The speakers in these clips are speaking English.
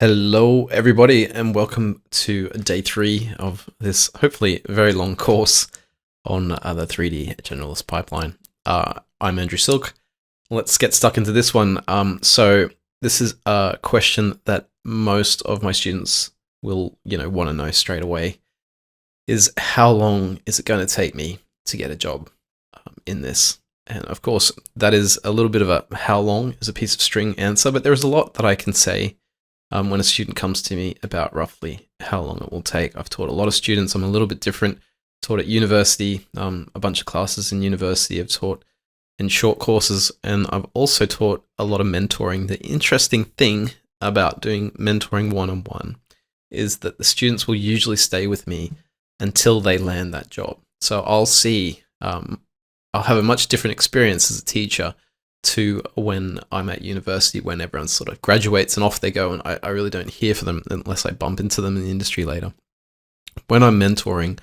Hello, everybody, and welcome to day 3 of this hopefully very long course on the 3D Generalist pipeline. I'm Andrew Silke. Let's get stuck into this one. So this is a question that most of my students will, want to know straight away: is how long is it going to take me to get a job in this? And of course, that is a little bit of a how long is a piece of string answer, but there's a lot that I can say when a student comes to me about roughly how long it will take. I've taught a lot of students. I'm a little bit different. Taught at university, a bunch of classes in university. I've taught in short courses, and I've also taught a lot of mentoring. The interesting thing about doing mentoring one-on-one is that the students will usually stay with me until they land that job. So I'll see, I'll have a much different experience as a teacher to when I'm at university, when everyone sort of graduates and off they go, and I really don't hear from them unless I bump into them in the industry later. When I'm mentoring,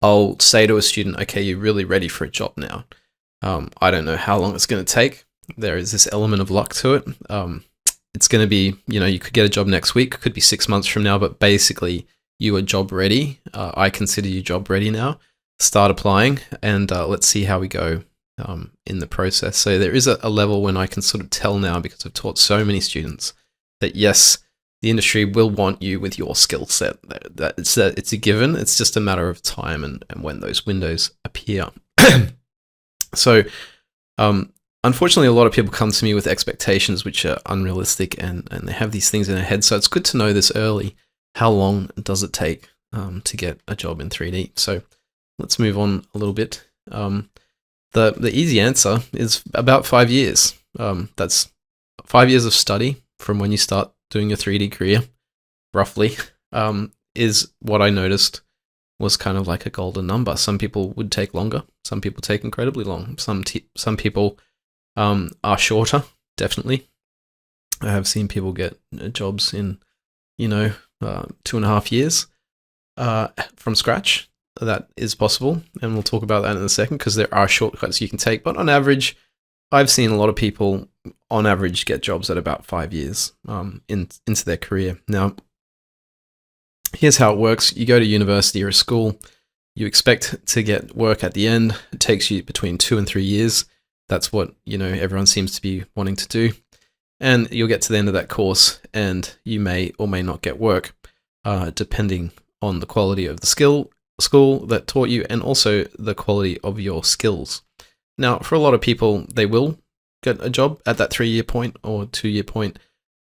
I'll say to a student, okay, you're really ready for a job now. I don't know how long it's going to take. There is this element of luck to it. It's going to be, you could get a job next week, could be 6 months from now, but basically you are job ready. I consider you job ready now. Start applying, and let's see how we go in the process. So there is a level when I can sort of tell now, because I've taught so many students, that yes, the industry will want you with your skill set. That it's a given. It's just a matter of time and when those windows appear. So unfortunately, a lot of people come to me with expectations which are unrealistic, and they have these things in their head. So it's good to know this early. How long does it take to get a job in 3D? So let's move on a little bit. The easy answer is about 5 years. That's 5 years of study from when you start doing your 3D career, roughly, is what I noticed was kind of like a golden number. Some people would take longer. Some people take incredibly long. Some people are shorter, definitely. I have seen people get jobs in, 2.5 years from scratch. That is possible, and we'll talk about that in a second, because there are shortcuts you can take. But on average, I've seen a lot of people, on average, get jobs at about 5 years into their career. Now, here's how it works. You go to university or a school. You expect to get work at the end. It takes you between 2 and 3 years. That's what, everyone seems to be wanting to do. And you'll get to the end of that course, and you may or may not get work, depending on the quality of the school that taught you, and also the quality of your skills. Now, for a lot of people, they will get a job at that 3-year point or 2-year point.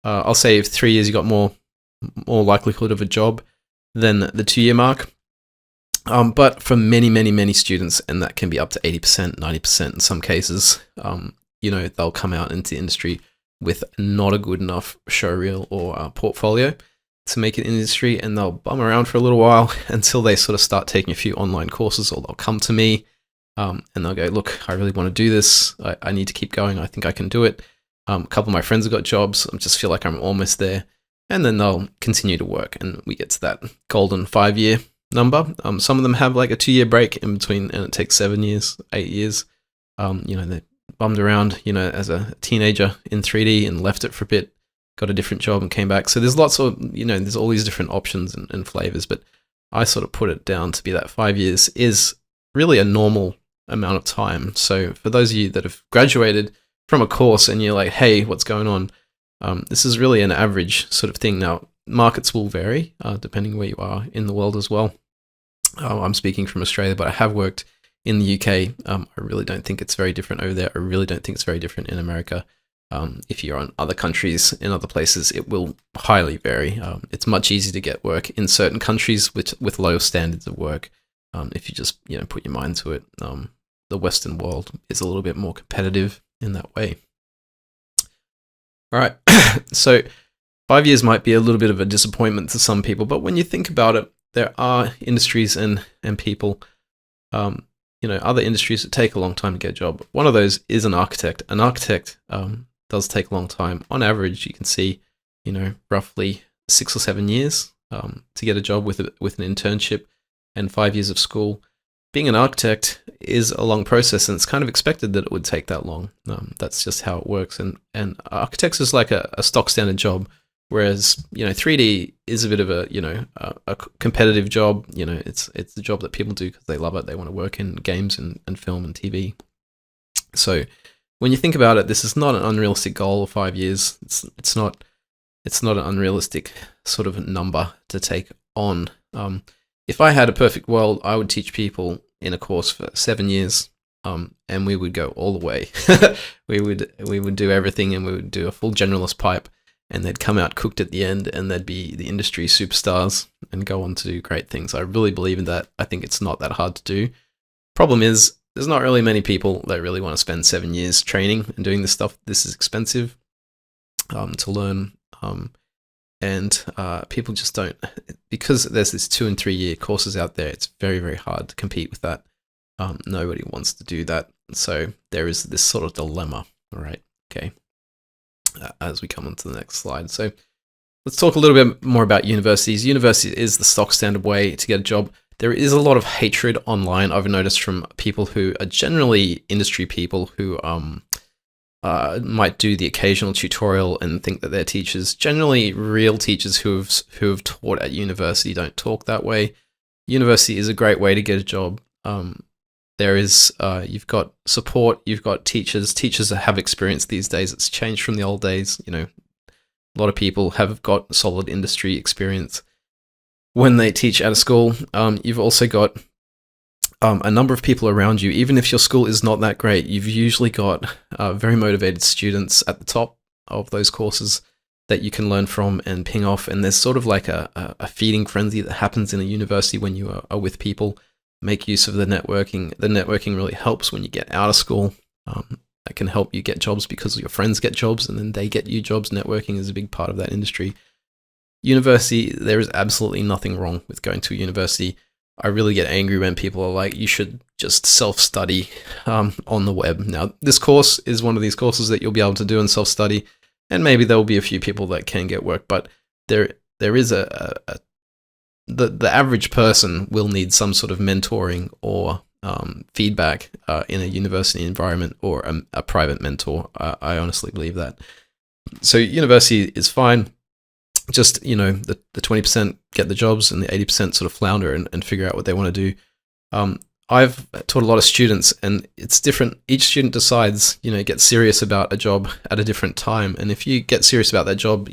I'll say if 3 years, you got more likelihood of a job than the 2-year mark. But for many, many, many students, and that can be up to 80%, 90% in some cases, they'll come out into the industry with not a good enough showreel or portfolio to make it in the industry, and they'll bum around for a little while until they sort of start taking a few online courses, or they'll come to me and they'll go, look, I really want to do this. I need to keep going. I think I can do it. A couple of my friends have got jobs. I just feel like I'm almost there. And then they'll continue to work, and we get to that golden 5-year number. Some of them have like a 2-year break in between, and it takes 7 years, 8 years. They bummed around, as a teenager in 3D and left it for a bit, got a different job and came back. So there's lots of, there's all these different options and flavors, but I sort of put it down to be that 5 years is really a normal amount of time. So for those of you that have graduated from a course and you're like, hey, what's going on? This is really an average sort of thing. Now, markets will vary depending where you are in the world as well. I'm speaking from Australia, but I have worked in the UK. I really don't think it's very different over there. I really don't think it's very different in America. If you're on other countries, in other places, it will highly vary. It's much easier to get work in certain countries with low standards of work. If you just put your mind to it, the Western world is a little bit more competitive in that way. All right, so 5 years might be a little bit of a disappointment to some people, but when you think about it, there are industries and people, other industries that take a long time to get a job. One of those is an architect. An architect does take a long time. On average, you can see, roughly 6 or 7 years to get a job with an internship and 5 years of school. Being an architect is a long process, and it's kind of expected that it would take that long. That's just how it works. And architects is like a stock standard job Whereas, 3D is a bit of a competitive job. It's the job that people do because they love it. They want to work in games and film and TV. So when you think about it, this is not an unrealistic goal of 5 years. It's not an unrealistic sort of number to take on. If I had a perfect world, I would teach people in a course for 7 years, and we would go all the way. we would do everything, and we would do a full generalist pipe, and they'd come out cooked at the end, and they'd be the industry superstars and go on to do great things. I really believe in that. I think it's not that hard to do. Problem is, there's not really many people that really want to spend 7 years training and doing this stuff. This is expensive to learn. And people just don't, because there's this 2 and 3 year courses out there. It's very, very hard to compete with that. Nobody wants to do that. So there is this sort of dilemma. All right. Okay. As we come on to the next slide. So let's talk a little bit more about universities. University is the stock standard way to get a job. There is a lot of hatred online, I've noticed, from people who are generally industry people who might do the occasional tutorial and think that they're teachers. Generally, real teachers who have taught at university don't talk that way. University is a great way to get a job. You've got support, you've got teachers that have experience these days. It's changed from the old days. A lot of people have got solid industry experience when they teach at a school. You've also got a number of people around you. Even if your school is not that great, you've usually got very motivated students at the top of those courses that you can learn from and ping off. And there's sort of like a feeding frenzy that happens in a university when you are with people. Make use of the networking. The networking really helps when you get out of school. That can help you get jobs because your friends get jobs and then they get you jobs. Networking is a big part of that industry. University, there is absolutely nothing wrong with going to a university. I really get angry when people are like, you should just self-study on the web. Now, this course is one of these courses that you'll be able to do and self-study, and maybe there will be a few people that can get work, but there is the average person will need some sort of mentoring or feedback in a university environment or a private mentor. I honestly believe that. So university is fine. Just, the 20% get the jobs and the 80% sort of flounder and figure out what they want to do. I've taught a lot of students, and it's different. Each student decides, get serious about a job at a different time. And if you get serious about that job,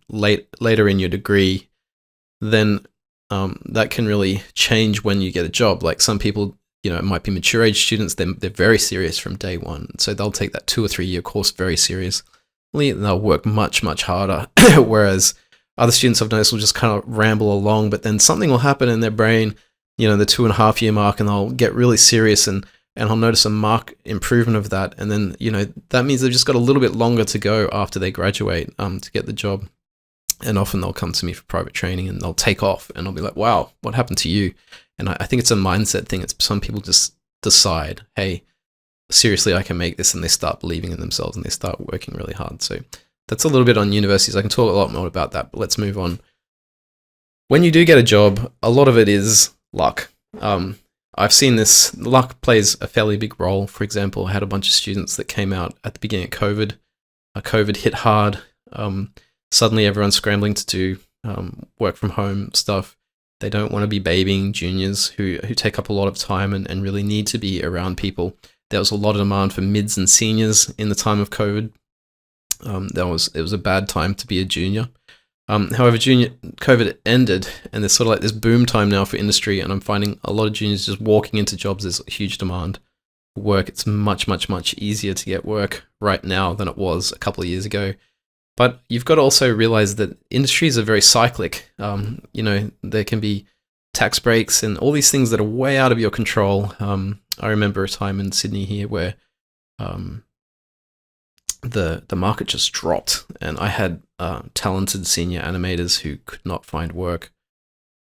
later in your degree, then that can really change when you get a job. Like some people, it might be mature age students. They're very serious from day one. So they'll take that 2 or 3 year course very seriously, and they'll work much, much harder. Whereas other students I've noticed will just kind of ramble along, but then something will happen in their brain, the 2.5 year mark, and they'll get really serious and I'll notice a marked improvement of that. And then, that means they've just got a little bit longer to go after they graduate to get the job. And often they'll come to me for private training and they'll take off and I'll be like, wow, what happened to you? And I think it's a mindset thing. It's some people just decide, hey, seriously, I can make this, and they start believing in themselves and they start working really hard. So that's a little bit on universities. I can talk a lot more about that, but let's move on. When you do get a job, a lot of it is luck. I've seen this. Luck plays a fairly big role. For example, I had a bunch of students that came out at the beginning of COVID. COVID hit hard. Suddenly everyone's scrambling to do work from home stuff. They don't want to be babying juniors who take up a lot of time and really need to be around people. There was a lot of demand for mids and seniors in the time of COVID. It was a bad time to be a junior. However, COVID ended, and there's sort of like this boom time now for industry, and I'm finding a lot of juniors just walking into jobs. There's a huge demand for work. It's much, much, much easier to get work right now than it was a couple of years ago. But you've got to also realize that industries are very cyclic. There can be tax breaks and all these things that are way out of your control. I remember a time in Sydney here where the market just dropped, and I had talented senior animators who could not find work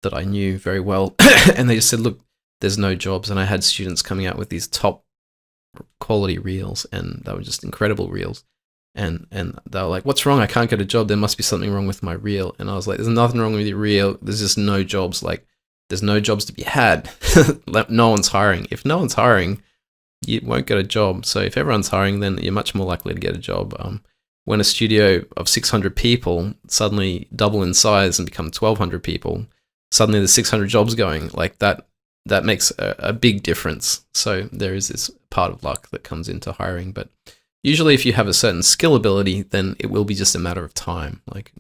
that I knew very well, and they just said, look, there's no jobs. And I had students coming out with these top quality reels, and they were just incredible reels. And they were like, what's wrong? I can't get a job. There must be something wrong with my reel. And I was like, there's nothing wrong with your reel. There's just no jobs. Like, there's no jobs to be had. No one's hiring. If no one's hiring, you won't get a job. So if everyone's hiring, then you're much more likely to get a job. when a studio of 600 people suddenly double in size and become 1,200 people, suddenly there's 600 jobs going. Like that makes a big difference. So there is this part of luck that comes into hiring. But usually if you have a certain skill ability, then it will be just a matter of time. Like,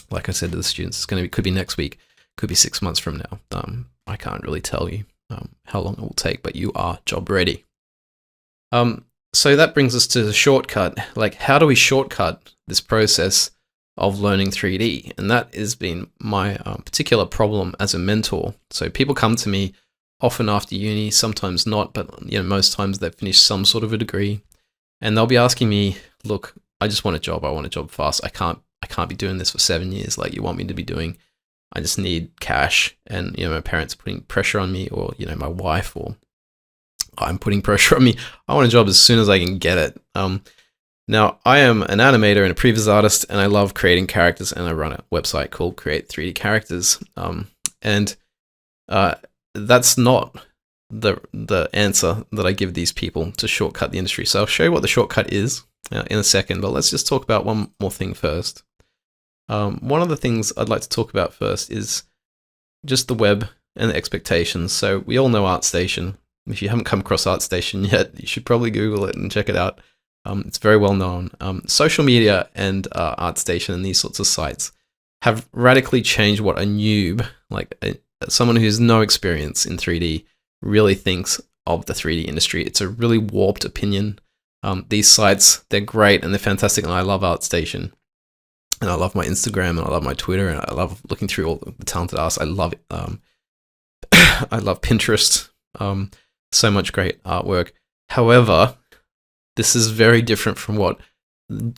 like I said to the students, could be next week, could be 6 months from now. I can't really tell you how long it will take, but you are job ready. So that brings us to the shortcut. Like, how do we shortcut this process of learning 3D? And that has been my particular problem as a mentor. So people come to me often after uni, sometimes not, but most times they've finished some sort of a degree, and they'll be asking me, look, I just want a job. I want a job fast. I can't be doing this for 7 years like you want me to be doing. I just need cash. And my parents are putting pressure on me, or my wife, or I'm putting pressure on me. I want a job as soon as I can get it. Now, I am an animator and a previs artist, and I love creating characters, and I run a website called Create 3D Characters. That's not the answer that I give these people to shortcut the industry. So I'll show you what the shortcut is in a second, but let's just talk about one more thing first. One of the things I'd like to talk about first is just the web and the expectations. So we all know ArtStation. If you haven't come across ArtStation yet, you should probably Google it and check it out. It's very well known. Social media and ArtStation and these sorts of sites have radically changed what a noob, like someone who has no experience in 3D, really thinks of the 3D industry. It's a really warped opinion. These sites, they're great and they're fantastic, and I love ArtStation. And I love my Instagram, and I love my Twitter, and I love looking through all the talented artists. I love it. I love Pinterest. So much great artwork. However, this is very different from what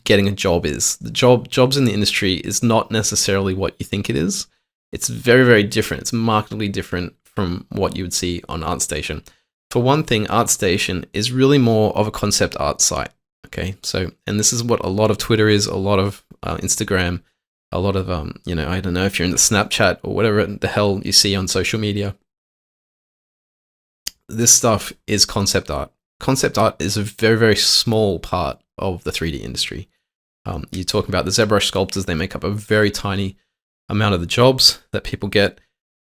getting a job is. The jobs in the industry is not necessarily what you think it is. It's very, very different. It's markedly different from what you would see on ArtStation. For one thing, ArtStation is really more of a concept art site. Okay, so, and this is what a lot of Twitter is, a lot of Instagram, a lot of, I don't know if you're in the Snapchat or whatever the hell you see on social media. This stuff is concept art. Concept art is a very, very small part of the 3D industry. You're talking about the ZBrush sculptors. They make up a very tiny amount of the jobs that people get.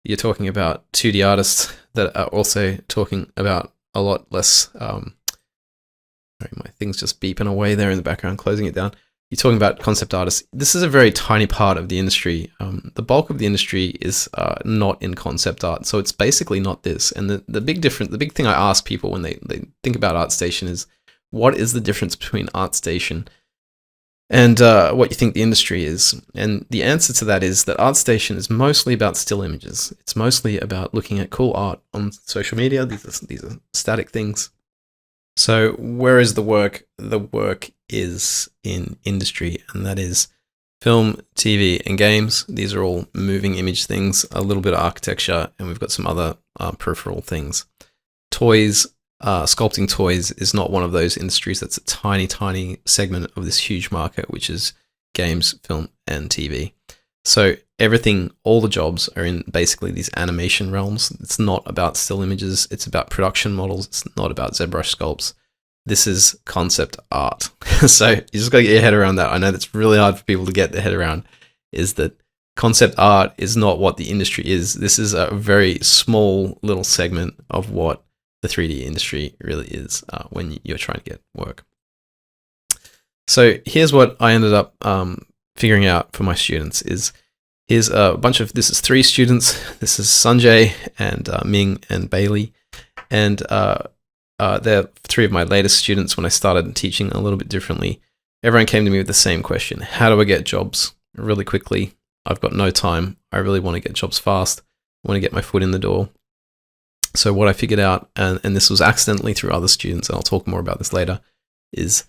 You're talking about 2D artists that are also talking about a lot less. Sorry, my thing's just beeping away there in the background, closing it down. You're talking about concept artists. This is a very tiny part of the industry. The bulk of the industry is not in concept art, so it's basically not this. And the big thing I ask people when they think about ArtStation is, what is the difference between ArtStation and what you think the industry is? And the answer to that is that ArtStation is mostly about still images. It's mostly about looking at cool art on social media. These are static things. So where is the work? The work is in industry, and that is film, TV, and games. These are all moving image things, a little bit of architecture, and we've got some other peripheral things. Toys, sculpting toys is not one of those industries. That's a tiny, tiny segment of this huge market, which is games, film, and TV. So everything, all the jobs are in basically these animation realms. It's not about still images. It's about production models. It's not about ZBrush sculpts. This is concept art. So you just got to get your head around that. I know that's really hard for people to get their head around, is that concept art is not what the industry is. This is a very small little segment of what the 3D industry really is when you're trying to get work. So here's what I ended up figuring out for my students is, here's a bunch of, this is 3 students. This is Sanjay and Ming and Bailey. And they're 3 of my latest students when I started teaching a little bit differently. Everyone came to me with the same question. How do I get jobs really quickly? I've got no time. I really want to get jobs fast. I want to get my foot in the door. So what I figured out, and this was accidentally through other students, and I'll talk more about this later, is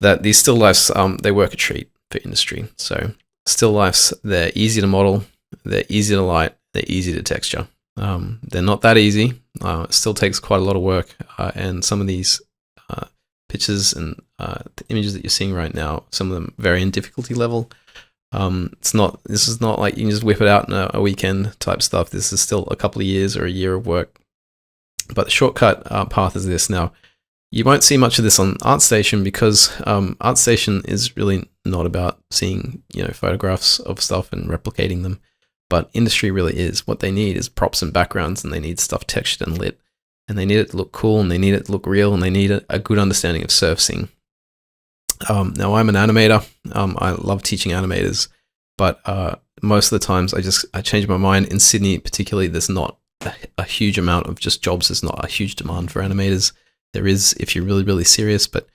that these still lifes, they work a treat for industry. So still lifes, they're easy to model, they're easy to light, they're easy to texture. They're not that easy. It still takes quite a lot of work, and some of these pictures and the images that you're seeing right now, some of them vary in difficulty level. This is not like you can just whip it out in a weekend type stuff. This is still a couple of years or a year of work. But the shortcut path is this. Now, You won't see much of this on ArtStation because ArtStation is really not about seeing, photographs of stuff and replicating them. But industry really is. What they need is props and backgrounds, and they need stuff textured and lit, and they need it to look cool, and they need it to look real, and they need a good understanding of surfacing. Now, I'm an animator. I love teaching animators, but most of the times I change my mind. In Sydney, particularly, there's not a huge amount of just jobs. There's not a huge demand for animators. There is if you're really, really serious, but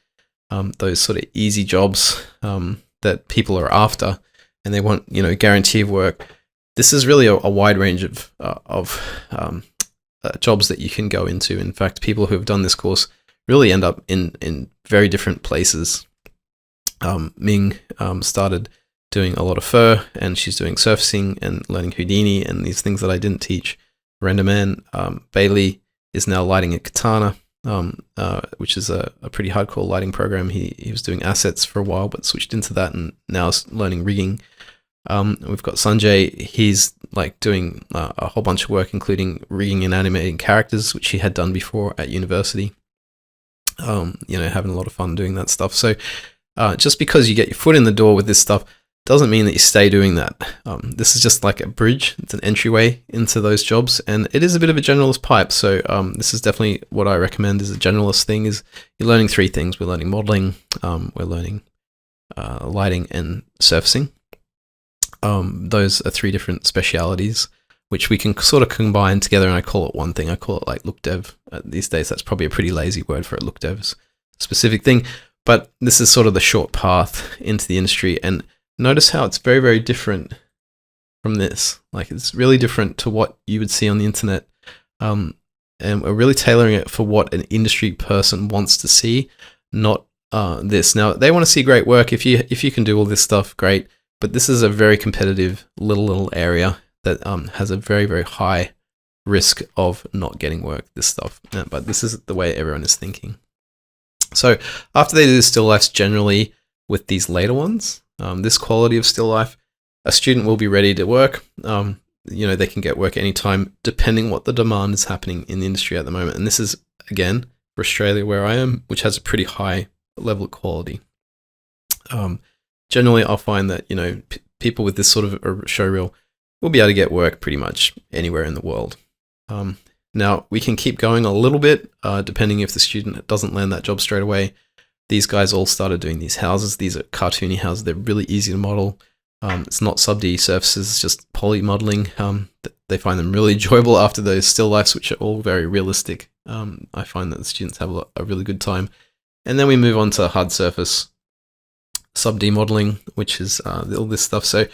those sort of easy jobs that people are after, and they want guarantee of work. This is really a wide range of jobs that you can go into. In fact, people who have done this course really end up in very different places. Ming started doing a lot of fur, and she's doing surfacing and learning Houdini and these things that I didn't teach. Renderman, Bailey is now lighting a katana, which is a pretty hardcore lighting program. He was doing assets for a while, but switched into that and now is learning rigging. We've got Sanjay. He's like doing a whole bunch of work, including rigging and animating characters, which he had done before at university. Having a lot of fun doing that stuff. So just because you get your foot in the door with this stuff doesn't mean that you stay doing that. This is just like a bridge. It's an entryway into those jobs, and it is a bit of a generalist pipe. So this is definitely what I recommend is a generalist thing. Is you're learning three things. We're learning modeling, we're learning lighting, and surfacing. Those are three different specialities which we can sort of combine together, and I call it one thing. I call it like look dev. These days that's probably a pretty lazy word for a look dev's specific thing, but this is sort of the short path into the industry. And notice how it's very, very different from this. Like it's really different to what you would see on the internet, and we're really tailoring it for what an industry person wants to see, not this. Now they want to see great work. If you can do all this stuff, great. But this is a very competitive little area that has a very, very high risk of not getting work, this stuff. But this is the way everyone is thinking. So after they do the still lifes, generally with these later ones, this quality of still life, a student will be ready to work. They can get work anytime, depending what the demand is happening in the industry at the moment. And this is, again, for Australia where I am, which has a pretty high level of quality. Generally, I'll find that, people with this sort of a showreel will be able to get work pretty much anywhere in the world. Now, we can keep going a little bit, depending if the student doesn't land that job straight away. These guys all started doing these houses. These are cartoony houses. They're really easy to model. It's not sub-D surfaces, it's just poly modeling. They find them really enjoyable after those still lifes, which are all very realistic. I find that the students have a really good time. And then we move on to hard surface sub-D modeling, which is all this stuff. So,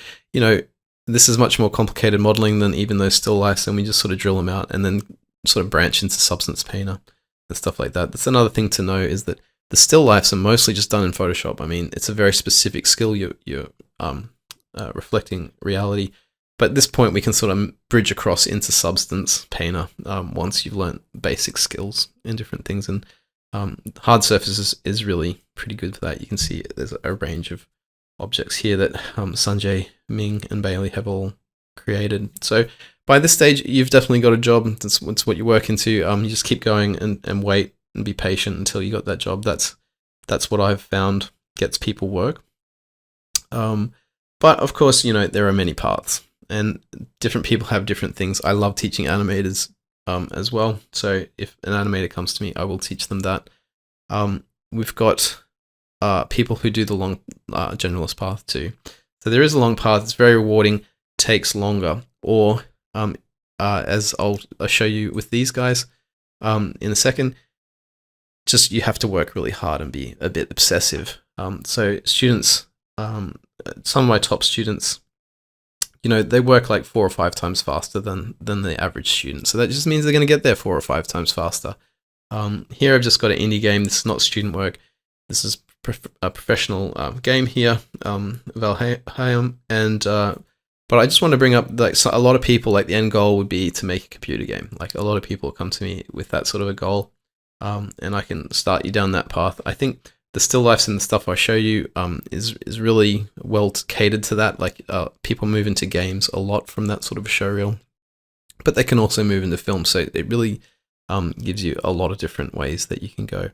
this is much more complicated modeling than even those still lifes, and we just sort of drill them out and then sort of branch into Substance Painter and stuff like that. That's another thing to know, is that the still lifes are mostly just done in Photoshop. I mean, it's a very specific skill. You're reflecting reality. But at this point, we can sort of bridge across into Substance Painter once you've learned basic skills in different things. And hard surfaces is really pretty good for that. You can see there's a range of objects here that Sanjay, Ming, and Bailey have all created. So by this stage, you've definitely got a job. That's what you work into. You just keep going and wait and be patient until you got that job. That's what I've found gets people work. But of course, there are many paths, and different people have different things. I love teaching animators as well. So if an animator comes to me, I will teach them that. We've got people who do the long generalist path too. So there is a long path. It's very rewarding, takes longer. Or as I'll show you with these guys in a second, just you have to work really hard and be a bit obsessive. So students, some of my top students, they work like 4 or 5 times faster than the average student. So that just means they're going to get there 4 or 5 times faster. Here I've just got an indie game. This is not student work. This is a professional game here, Valheim, and but I just want to bring up, like, so a lot of people, like, the end goal would be to make a computer game. Like, a lot of people come to me with that sort of a goal, and I can start you down that path. I think the still lifes and the stuff I show you is really well catered to that. Like, people move into games a lot from that sort of a showreel, but they can also move into film. So it really gives you a lot of different ways that you can go.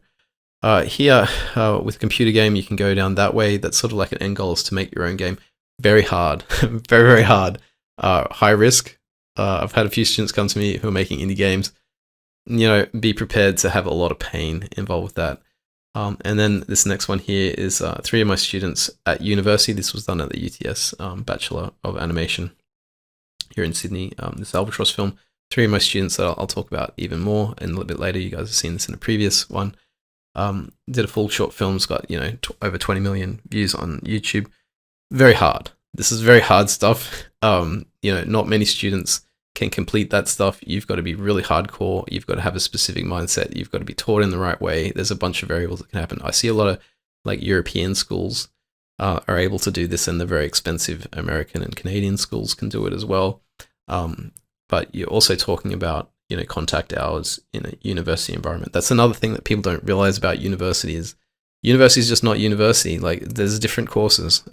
Here, with computer game, you can go down that way. That's sort of like an end goal, is to make your own game. Very hard, very, very hard. High risk. I've had a few students come to me who are making indie games. Be prepared to have a lot of pain involved with that. And then this next one here is 3 of my students at university. This was done at the UTS Bachelor of Animation here in Sydney. This Albatross film. 3 of my students that I'll talk about even more in a little bit later. You guys have seen this in a previous one. Did a full short film. It's got over 20 million views on YouTube. Very hard. This is very hard stuff. Not many students can complete that stuff. You've got to be really hardcore. You've got to have a specific mindset. You've got to be taught in the right way. There's a bunch of variables that can happen. I see a lot of like European schools are able to do this, and the very expensive American and Canadian schools can do it as well. But you're also talking about contact hours in a university environment. That's another thing that people don't realize about university is just not university. Like, there's different courses.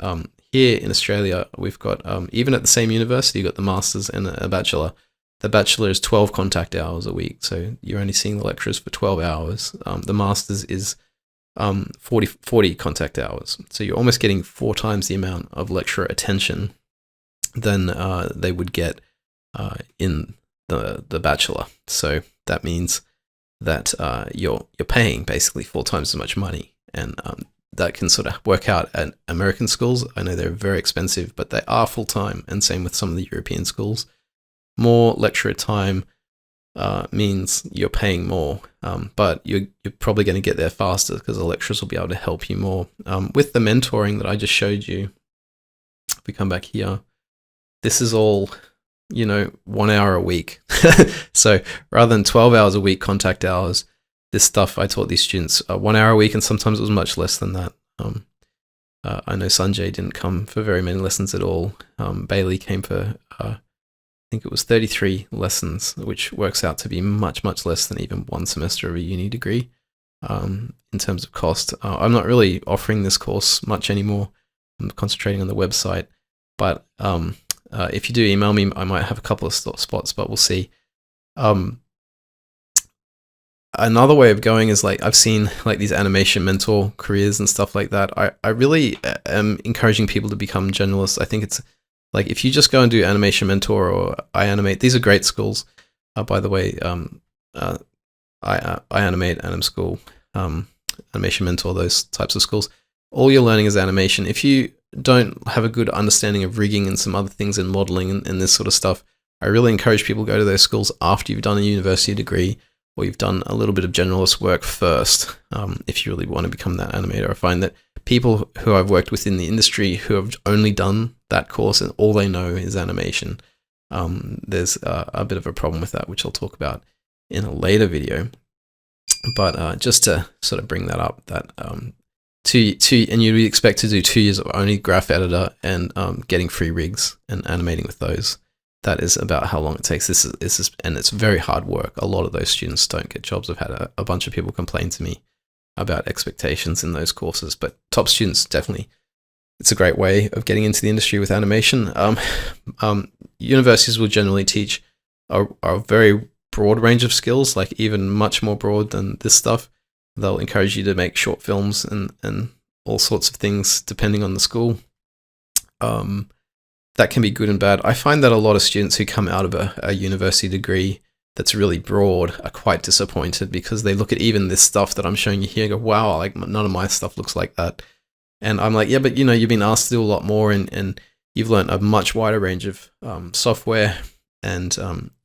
Here in Australia, we've got, even at the same university, you've got the master's and a bachelor. The bachelor is 12 contact hours a week, so you're only seeing the lecturers for 12 hours. The master's is 40 contact hours. So you're almost getting 4 times the amount of lecturer attention than they would get in the bachelor. So that means that you're paying basically 4 times as much money, and that can sort of work out at American schools. I know they're very expensive, but they are full-time, and same with some of the European schools. More lecturer time means you're paying more, but you're probably going to get there faster because the lecturers will be able to help you more. With the mentoring that I just showed you, if we come back here, this is all 1 hour a week. So rather than 12 hours a week contact hours, this stuff I taught these students 1 hour a week, and sometimes it was much less than that. I know Sanjay didn't come for very many lessons at all. Bailey came for, I think it was 33 lessons, which works out to be much, much less than even 1 semester of a uni degree in terms of cost. I'm not really offering this course much anymore. I'm concentrating on the website, but if you do email me, I might have a couple of spots, but we'll see. Another way of going is, like, I've seen like these animation mentor careers and stuff like that. I really am encouraging people to become generalists. I think it's like, if you just go and do animation mentor or I animate, these are great schools. By the way, I animate, Anim School, animation mentor, those types of schools. All you're learning is animation. If you don't have a good understanding of rigging and some other things in modeling and this sort of stuff, I really encourage people to go to those schools after you've done a university degree, or you've done a little bit of generalist work first, if you really want to become that animator. I find that people who I've worked with in the industry who have only done that course and all they know is animation, there's a bit of a problem with that, which I'll talk about in a later video. But just to sort of bring that up, that and you'd expect to do 2 years of only graph editor and getting free rigs and animating with those. That is about how long it takes. This is, and it's very hard work. A lot of those students don't get jobs. I've had a bunch of people complain to me about expectations in those courses, but top students, definitely, it's a great way of getting into the industry with animation. Universities will generally teach a very broad range of skills, like even much more broad than this stuff. They'll encourage you to make short films and all sorts of things depending on the school. That can be good and bad. I find that a lot of students who come out of a university degree that's really broad are quite disappointed because they look at even this stuff that I'm showing you here and go, wow, like none of my stuff looks like that. And I'm like, yeah, but you've been asked to do a lot more and you've learned a much wider range of software, and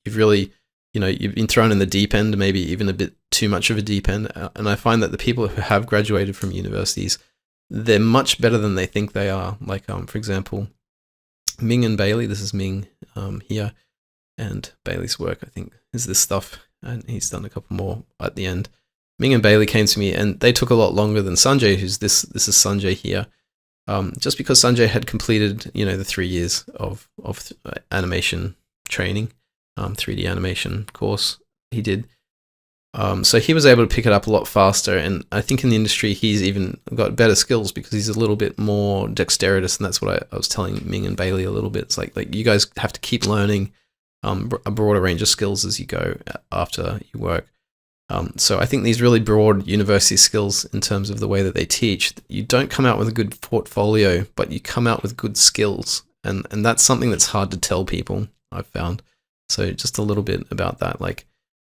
you've really, you've been thrown in the deep end, maybe even a bit too much of a deep end. And I find that the people who have graduated from universities, they're much better than they think they are. Like, for example, Ming and Bailey, this is Ming here, and Bailey's work, I think, is this stuff, and he's done a couple more at the end. Ming and Bailey came to me, and they took a lot longer than Sanjay, who's this is Sanjay here, just because Sanjay had completed, the 3 years of animation training, 3D animation course he did. So he was able to pick it up a lot faster, and I think in the industry he's even got better skills because he's a little bit more dexterous, and that's what I was telling Ming and Bailey a little bit. It's like you guys have to keep learning a broader range of skills as you go after you work. So I think these really broad university skills in terms of the way that they teach, you don't come out with a good portfolio, but you come out with good skills. And that's something that's hard to tell people, I've found. So just a little bit about that. Like,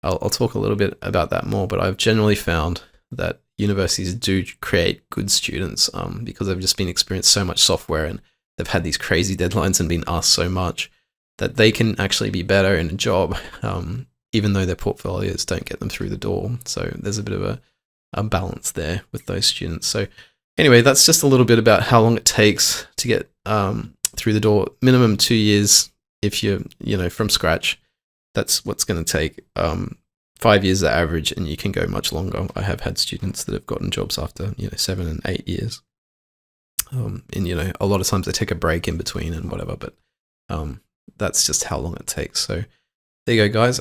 I'll talk a little bit about that more, but I've generally found that universities do create good students because they've just been experienced so much software and they've had these crazy deadlines and been asked so much that they can actually be better in a job, even though their portfolios don't get them through the door. So there's a bit of a balance there with those students. So anyway, that's just a little bit about how long it takes to get through the door. Minimum 2 years if you're, from scratch. That's what's going to take. 5 years the average, and you can go much longer. I have had students that have gotten jobs after 7 and 8 years. And a lot of times they take a break in between and whatever, but that's just how long it takes. So there you go, guys.